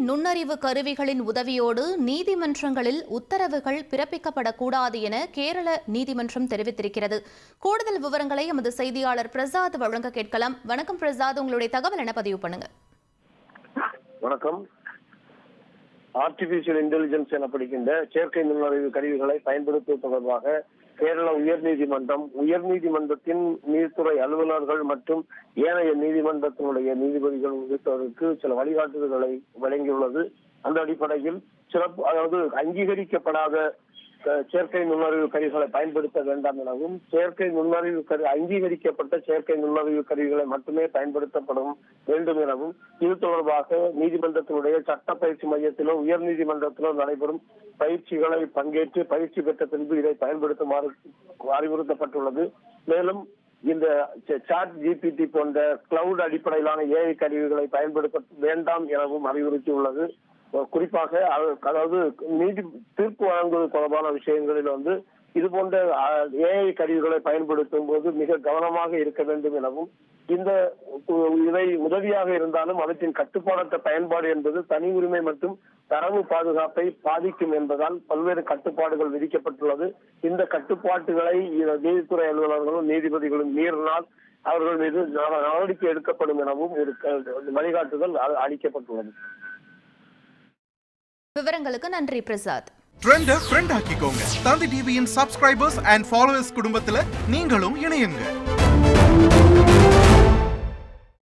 நுண்ணறிவு கருவிகளின் உதவியோடு நீதிமன்றங்களில் உத்தரவுகள் பிறப்பிக்கப்படக்கூடாது என கேரள நீதிமன்றம் தெரிவித்திருக்கிறது. கூடுதல் விவரங்களை எமது செய்தியாளர் பிரசாத் வழங்க கேட்கலாம். வணக்கம் பிரசாத், உங்களுடைய தகவல் என்ன பதிவு பண்ணுங்க. வணக்கம். ஆர்டிபிஷியல் இன்டெலிஜென்ஸ் எனப்படுகின்ற செயற்கை நுண்ணறிவு கருவிகளை பயன்படுத்துவது தொடர்பாக கேரள உயர்நீதிமன்றத்தின் நீதித்துறை அலுவலர்கள் மற்றும் ஏனைய நீதிமன்றத்தினுடைய நீதிபதிகள் உள்ளிட்டோருக்கு சில வழிகாட்டுதல்களை வழங்கியுள்ளது. அந்த அடிப்படையில் அங்கீகரிக்கப்படாத செயற்கை நுண்ணறிவு கருவிகளை பயன்படுத்த வேண்டாம் எனவும் அங்கீகரிக்கப்பட்ட செயற்கை நுண்ணறிவு கருவிகளை மட்டுமே பயன்படுத்தப்படும் வேண்டும் எனவும் இது தொடர்பாக நீதிமன்றத்தினுடைய சட்ட பயிற்சி மையத்திலோ உயர் நீதிமன்றத்திலோ நடைபெறும் பயிற்சிகளை பங்கேற்று பயிற்சி பெற்ற பின்பு இதை பயன்படுத்துமாறு அறிவுறுத்தப்பட்டுள்ளது. மேலும் இந்த சாட் ஜிபிடி போன்ற கிளவுட் அடிப்படையிலான ஏஐ கருவிகளை பயன்படுத்த வேண்டாம் எனவும் அறிவுறுத்தியுள்ளது. குறிப்பாக நீதி தீர்ப்பு வழங்குவது தொடர்பான விஷயங்களில் இது போன்ற ஏஐ கருவிகளை பயன்படுத்தும் போது மிக கவனமாக இருக்க வேண்டும் எனவும் இவை உதவியாக இருந்தாலும் அவற்றின் கட்டுப்பாடற்ற பயன்பாடு என்பது தனி உரிமை மற்றும் தரவு பாதுகாப்பை பாதிக்கும் என்பதால் பல்வேறு கட்டுப்பாடுகள் விதிக்கப்பட்டுள்ளது. இந்த கட்டுப்பாட்டுகளை நீதித்துறை அலுவலர்களும் நீதிபதிகளும் மீறினால் அவர்கள் மீது நடவடிக்கை எடுக்கப்படும் எனவும் வழிகாட்டுதல் அளிக்கப்பட்டுள்ளது. விவரங்களுக்கு நன்றி பிரசாத். ட்ரெண்ட ஃப்ரெண்ட் ஆக்கிக்கோங்க. தந்தி டிவியின் சப்ஸ்கிரைபர்ஸ் அண்ட் ஃபாலோவர்ஸ் குடும்பத்துல நீங்களும் இணையுங்க.